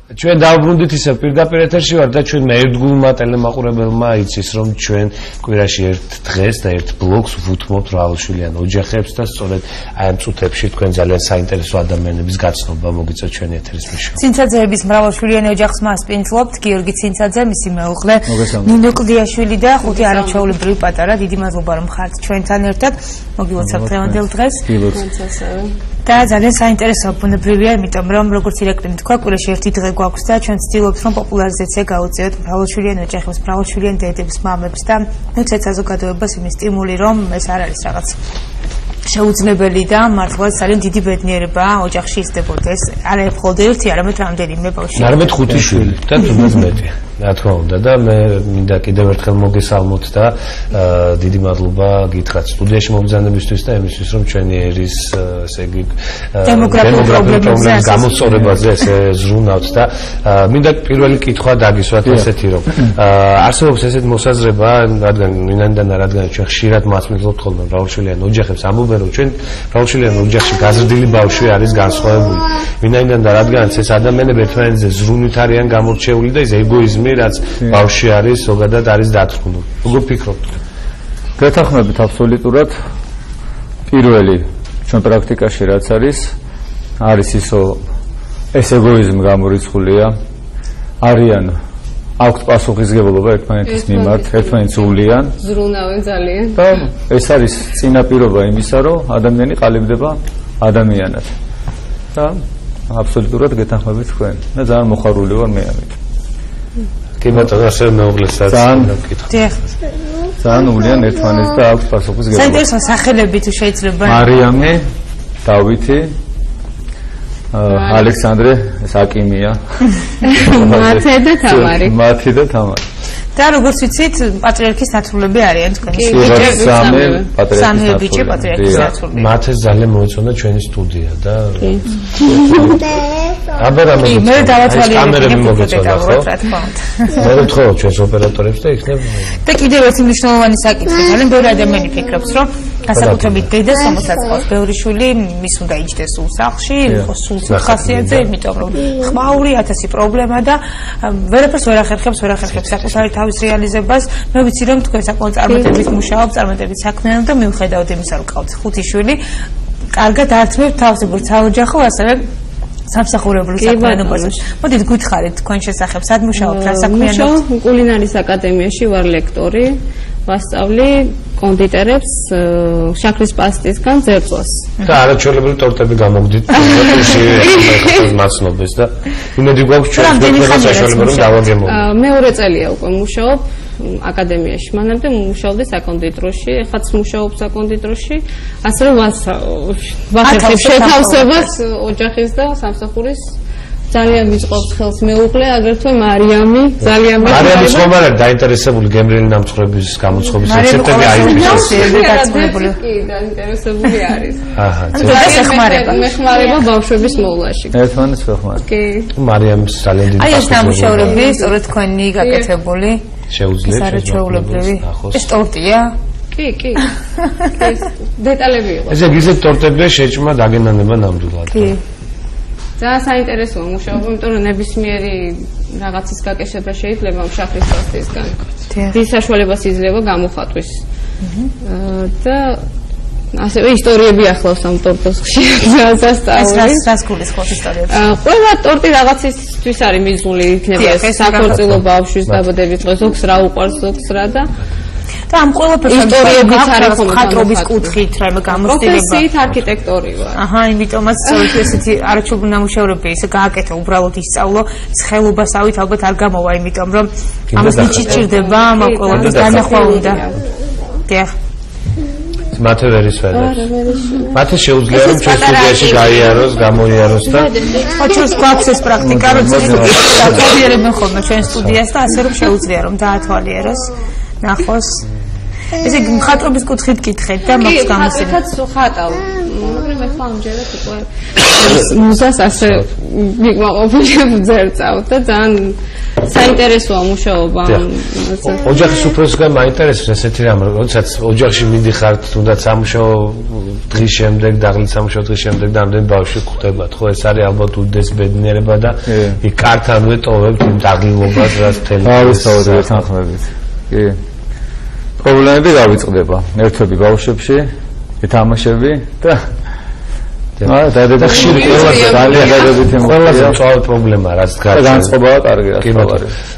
ჩვენ დავბრუნდით ისე პირდაპირ ეთერში ვარ და ჩვენ ერთგულმა ტელემაყურებელმა იცის რომ ჩვენ კვირაში ერთ დღეს და ერთ ბლოგს ვუთმობთ რავალშვილიან ოჯახებს და სწორედ აი ამ წუთებში თქვენ ძალიან საინტერესო ადამიანების გაცნობა მოგიწევთ ჩვენი ეთერის მიშო. ცინცაძეების მრავალშვილიანი ოჯახს მასპინძლობთ გიორგი ცინცაძე, მისი მეუღლე ნინო კლდიაშვილი და ხუთი არაჩვეულებრივი პატარა. დიდი მადლობა რომ ხართ ჩვენთან ერთად. მოგილოცავთ დღევანდელ დღეს. და ძალიან საინტერესო ბუნებრივია, იმიტომ რომ როგორც ირაკლიმ თქვა, კვირაში ერთი დღე გვაქვს და ჩვენ ვცდილობთ რომ პოპულარიზაცია გავუწიოთ მრავალშვილიან ოჯახებს, მრავალშვილიან დედებს, მამებს და მოცეთ საზოგადოებას იმის სტიმული, რომ ეს არ არის რაღაც შეუძლებელი და მართლაც ძალიან დიდი ბედნიერება ოჯახში ისდებოდეს. არა მხოლოდ ერთი, არამედ რამდენიმე ბავშვი. არამედ 5 შვილი და თუნდაც მეტი. რა თქმა უნდა და მე მინდა კიდევ ერთხელ მოგესალმოთ და დიდი მადლობა გითხრათ სტუდიაში მომბრძანებისთვის და იმისთვის რომ ჩვენი ერის ესე იგი დემოგრაფიულ პრობლემებს გამოსწორებაზე ესე ზრუნავთ და მინდა პირველი კითხვა დაგისვათ ესეთი რომ არსებობს ესეთი მოსაზრება რადგან ჩვენ ხშირად მართლობთ ხოლმე მრავალშვილიან ოჯახებს ამბობენ რომ ჩვენ მრავალშვილიან ოჯახში გაზრდილი ბავშვი არის განსხვავებული ვინაიდან და რადგანაც ეს ადამიანები ერთმანეთზე ზრუნვით არიან გამორჩეული და ეს ეგოიზმი რაც ბავშვი არის ზოგადად არის დათრგუნული. როგორ ფიქრობთ? გეთანხმებით აბსოლუტურად. პირველი ჩვენ პრაქტიკაში რაც არის ისო ეს ეგოიზმი გამორიცხულია. არიან აქვთ პასუხისმგებლობა ერთმანეთის მიმართ, ერთმანეთს უვლიან. ზრუნავენ ძალიან. და ეს არის წინაპირობა იმისა, რომ ადამიანი ყალიბდება ადამიანად. და აბსოლუტურად გეთანხმებით თქვენ. და ძალიან მოხარული ვარ მე ამით. კი ბატონო, ასე მეუღლესაც გითხარ. ძალიან უვლიან ერთმანეთს და აქვს პასუხისმგებლობა. საინტერესო სახელები თუ შეიძლება. მარიამი, დავითი, ალექსანდრე, საკიმია. მათე და თამარი. მათე და თამარი. და როგორც ვიცით, პატრიარქის ნათლულები არიან თქვენი. სამი ბიჭი პატრიარქის ნათლული. მათეს ძალიან მოეწონა ჩვენი სტუდია და მე დავათვალიერებ მოგეწონა ხო? მე ვთხოვ ჩვენს ოპერატორებს და იქნებ და კიდევ ერთი მნიშვნელოვანი საკითხი, ძალიან ბევრი ადამიანი ფიქრობს, რომ განსაკუთრებით დედას, რომელსაც ყავს ბევრი შვილი, მის უნდა იჯდეს სულ სახლში, იყოს სულ ხასიათზე, იმიტომ რომ ხმაური 1000 პრობლემა და ვერაფერს ვერ ახერხებს საკუთარი თავის რეალიზებას. მე ვიცი რომ თქვენ საკმაოდ წარმატებით მუშაობთ, წარმატებით საქმიანობთ და მიუხედავად იმისა, რომ ყავთ 5 შვილი, კარგად ართმევთ თავისებურ საოჯახო, ასევე სამსახურებრივ საქმიანობაზე. მოდით გითხარით თქვენ შესახებ, სად მუშაობთ, რა საქმიანობთ? კულინარიის აკადემიაში ვარ ლექტორი, ვასწავლი კონდიტერებს შაქრის პასტისგან ზერწოს. და არაჩვეულებრივი ტორტები გამოგდით მაცნობას და იმედი გვაქვს ჩვენ საშუალება რომ დავაგემო. მეორე წელია უკვე მუშაობ აკადემიაში. მანამდე მუშაობდი საკონდიტროში, ეხაც მუშაობ საკონდიტროში, ასე რომ ვახერხებ შეთავსებას ოჯახის და სამსახურის. ძალიან ვიწყობთ ხელს მეუღლე, აგრეთვე მარიამი, ძალიან მარიამის ხომარ დაინტერესებული გემრიელი ნამცხრების გამოცხობის რეცეპტები აიყვეს. კი, დაინტერესებული არის. აჰა, მეხმარება ბავშვების მოვლაში. ერთმანეთს ვეხმარებთ. კი. მარიამის ძალიან დიდი აი ეს დამუშავებები, სწორედ თქვენი გაკეთებული. შეუძლებს შესაძლებლობები. ეს ტორტია? კი. ეს დეტალები იყო. ესე გიზეთ ტორტებზე შეჭმა დაგენანება ნამდვილად. კი. ძალიან საინტერესოა მუშაობა, იმიტომ რომ ნებისმიერი რაღაცის გაკეთება შეიძლება შაქრის პასტისგან. დიდ საშუალებას იძლევა გამოხატვის. და ასევე ისტორიები ახლავს ამ ტორტს ხშირად ასწავლი. ეს რას გულისხმობს ისტორიებს? ყველა ტორტი რაღაცისთვის არის მიზული, იქნება ეს საქორწილო ბავშვის დაბადების დღე, ზოგს რა უყვარს, ზოგს რა და ამ ყველაფერს ისტორიებიც არის ხატრობის კუთხით, რაიმე გამოცდილება. პროფესიით არქიტექტორი ვარ. აჰა, იმიტომაც ესეთი არაჩვეულებრივი ნამუშევრები ისე გააკეთა, უბრალოდ ისწავლო, ხელობასავით ალბათ არ გამოვა, იმიტომ რომ ამას მიჭირდება, ამ ყველაფერს განახვა უნდა. დიახ. მათე ვერ ისვენებს. მათე შეუძლია რომ ჩვენ სტუდიაში გაიაროს, გამოიაროს და ოჩოს გვაქვს ეს პრაქტიკა, როცა დავთვალიერებენ ხოლმე ჩვენ სტუდიას და ასე რომ შეუძლია რომ დაათვალიეროს. ნახოს. ესე მხატვრობის კუთხით გითხეთ და მაქვს გამოსილი. კი, ხაც ხატავ. მაგრამ ახლა ამჯერად უკვე მუზას ასე მიგმაყოფილი ვძერწავ და ძალიან საინტერესოა მუშაობა. ოჯახის უფროსგან მაინტერესებს ესეთი რამ, როდესაც ოჯახში მიდიხართ, თუნდაც სამუშაო დღის შემდეგ, დაღლით სამუშაო დღის შემდეგ და ამდენ ბავშვი გვხვდებათ, ხო, ეს არის ალბათ უდიდეს ბედნიერება და იქ კარტანვე ტოვებთ იმ დაღლილობას, რაც მთელი ავისწავლეთ თანხმებით. კი. პრობლემები გავიწყდება. ერთები ბავშვებში, თამაშები და და ხშირი ძალიან დადებითი ყველაზე მწვავე პრობლემა რაც დგას განწყობაა კარგი რა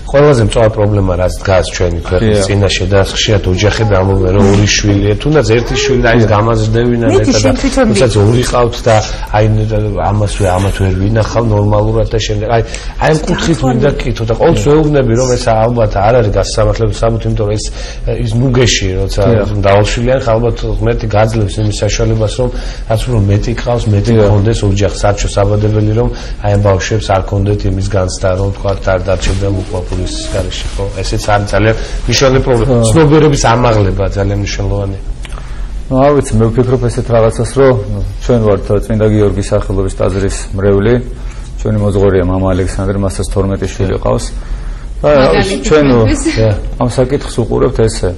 ყველაზე მწვავე პრობლემა რაც დგას ჩვენი ქვეყნის წინაშე და ხშირად ოჯახები ამბობენ რომ ორი შვილია თუნდაც ერთი შვილი და ის გამაზრდებინა ნეტა და თუნდაც ორი ყავთ და აი ამას ვერ ვინახავ ნორმალურად და შემდეგ აი ამ კუთხით მინდა კითხო და ყოველთვის ვეუბნები რომ ეს ალბათ არ არის გასამართლებელი საბუთი იმიტომ რომ ის ნუგეში როცა დაუშვიან ალბათ ღმერთი გაძლევს იმის საშუალებას რომ რაც უფრო მეტი ყავს მეტი კონდეს ოჯახს საერთო საბადებელი რომ აი ამ ბავშვებს არ კონდეთ იმის განცდა რომ თქვა არ დარჩებიან უკვლაპურის გარეშე ხო ესეც არის ძალიან მნიშვნელოვანი პრობლემა ცნობიერების ამაღლება ძალიან მნიშვნელოვანია არ ვიცი მე ვფიქრობ ესეთ რაღაცას რომ ჩვენ ვართ წმინდა გიორგის სახელობის ტაძრის მრევლი ჩვენი მოძღვარია მამა ალექსანდრე მასაც 12 შვილი ყავს და ჩვენ ამ საკითხს უყურებთ ესე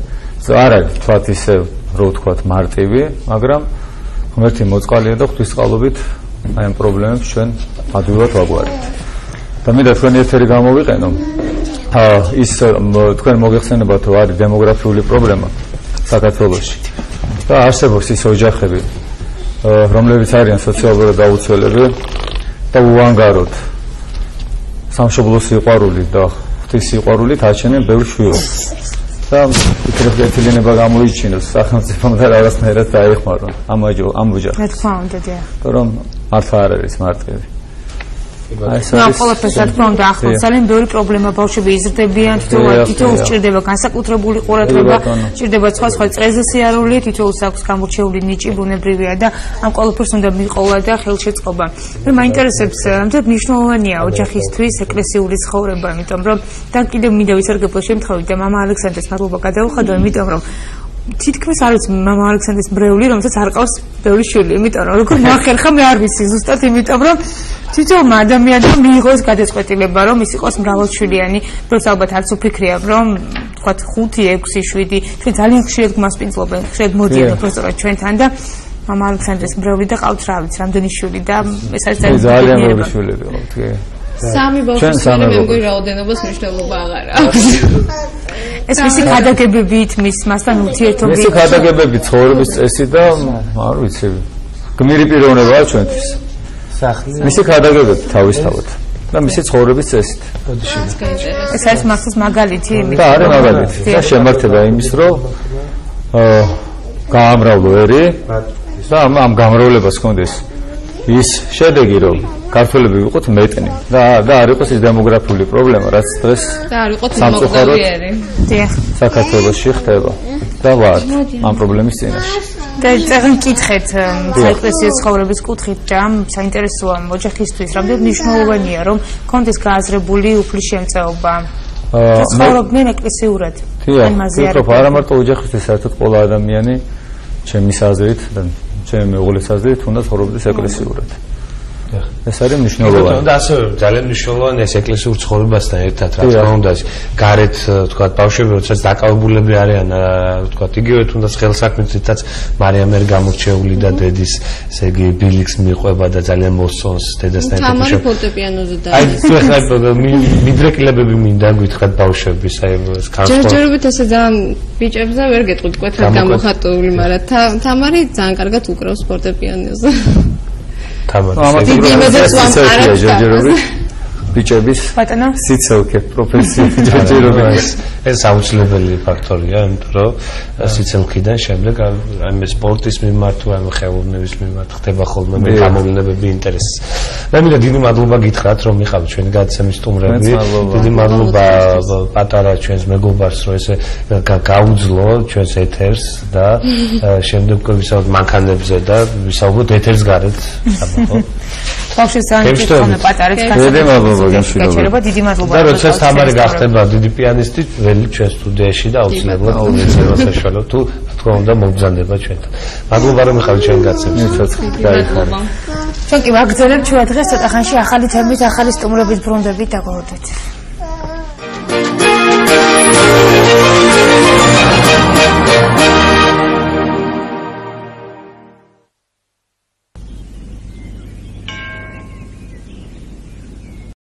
არ არის თქვათ ისე რო ვთქვათ მარტივი მაგრამ ღმერთი მოწყალია და ღვთისწყალობით აი ამ პრობლემებს ჩვენ ადვილად ვაგვარებთ. და მინდა თქვენი ეთერი გამოვიყენო. ის თქვენ მოგეხსენებათ რომ არის დემოგრაფიული პრობლემა საქართველოში. და არსებობს ის ოჯახები, რომლებიც არიან სოციალურად დაუცველები და უანგაროდ სამშობლოს სიყვარული და ღვთის სიყვარულით აჩენენ ბევრ შვილს. და იქნებ ეთილენება გამოიჩინოს სახელმწიფომ და რაღაცნაირად დაეხმარონ ამ ოჯახს. რა თქმა უნდა, დიახ. რომ მართლა არ არის მარტივი. ამ ყველაფერს რა თქმა უნდა ახლავს ძალიან ბევრი პრობლემა ბავშვები იზრდებიან თითოეულს სჭირდება განსაკუთრებული ყურადღება სჭირდება სხვა წრეზე სიარული თითოეულს აქვს გამორჩეული ნიჭი ბუნებრივია და ამ ყველაფერს უნდა მიყოლა და ხელშეწყობა მე მაინტერესებს ამიტომ მნიშვნელოვანია ოჯახისთვის ეკლესიური ცხოვრება იმიტომ რომ და კიდევ მინდა ვისარგებლო შემთხვევით და მამა ალექსანდრეს მადლობა გადავუხადო იმიტომ რომ თითქმის არის მამა ალექსანდრეს მრევლი რომელსაც არ ყავს ბევრი შვილი იმიტომ რომ როგორ მოახერხა მე არ ვიცი ზუსტად იმიტომ რომ თვითონ ადამიანმა მიიღოს გადაწყვეტილება რომ ის იყოს მრავალშვილიანი დროს ალბათ არც უფიქრია რომ თქვათ 5, 6, 7 ჩვენ ძალიან ხშირად გვასპინძლობენ ხშირად მოდიან უბრალოდ ჩვენთან და მამა ალექსანდრეს მრევლი და ყავთ რა ვიცი რამდენი შვილი და ეს არის ძალიან ბევრი შვილები ყავთ კი სამი ბავშვის მე მგონი რაოდენობას მნიშვნელობა აღარ აქვს ეს მისი ქადაგებებით მასთან ურთიერთობით მისი ქადაგებებით ცხოვრების წესი და არ ვიცი გმირი პიროვნებაა ჩვენთვის მისი ქადაგებებით თავისთავად და მისი ცხოვრების წესით ეს არის მართლაც მაგალითი და არის მაგალითი და შემართება იმის რომ გაამრავლო ერი და ამ გამრავლებას ჰქონდეს ის შედეგი რომ ქართველები ვიყოთ მეტნი და არ იყოს ის დემოგრაფიული პრობლემა რაც დღეს და არ იყოთ მოგდავიერი დიახ საქართველოში ხდება და ვარ ამ პრობლემის წინაშე და წეგნ კითხეთ საეკლესიო ცხოვრების კუთხით და საინტერესოა ოჯახისთვის რამდენად მნიშვნელოვანია რომ კონდეს გააზრებული უფლის შემწეობა ცხოვრობდნენ ეკლესიურად ან მაზიარები ვფიქრობ არა მარტო ოჯახისთვის საერთოდ ყველა ადამიანი ჩემი აზრით და ჩემი მეუღლის აზრით უნდა ცხოვრობდეს ეკლესიურად ეს არის მნიშვნელოვანი და ასევე ძალიან მნიშვნელოვანია ეს ეკლესიურ ცხოვრებასთან ერთად რა თქმა უნდა გარეთ თქვა ბავშვები როდესაც დაკავებულები არიან თქვა იგივე თუნდაც ხელსაქმითაც მარიამ ვერ გამორჩეული და დედის ესე იგი ბილიქს მიყვება და ძალიან მოსწონს დედასთან ერთად თამარი ფორტეპიანოზე და აი ხლა მიდრეკილებები მინდა გითხრათ ბავშვების აი ეს ჯერჯერობით ესე ძალიან ბიჭებზე ვერ გეტყვით კვეთრად გამოხატული მაგრამ თამარი ძალიან კარგად უკრავს ფორტეპიანოზე ბიჭების სიცილკე პროფესია ჯერჯერობით ეს აუცილებელი ფაქტორია იმიტომ რომ სიცილკიდან შემდეგ აი სპორტის მიმართ თუ აი ხელოვნების მიმართ ხდება ხოლმე მე გამოვლენები ინტერესი მე მინდა დიდი მადლობა გითხრათ რომ მიყავთ ჩვენი გადაცემის სტუმრები დიდი მადლობა პატარა ჩვენს მეგობარს რომ ესე გაუძლო ჩვენს ეთერს და შემდეგ ვისაუბროთ მანქანებზე და ვისაუბროთ ეთერს გარეთ საბახო ბავშვის ძალიან პატარებს გასაგებია დიდი მადლობა და როდესაც თამარი გახდება დიდი პიანისტი ველი ჩვენ სტუდიაში და აუცილებლად უზეცება საშუალო თუ თქო უნდა მოგზანდება ჩვენთან მადლობა რომ მიხარით ჩვენ გაცემს ჩვენ კი ვაგრძელებთ ჩვენ დღეს ცოტა ხანში ახალი თემით ახალი სტუმრების ბრუნდებით დაგვაოდეთ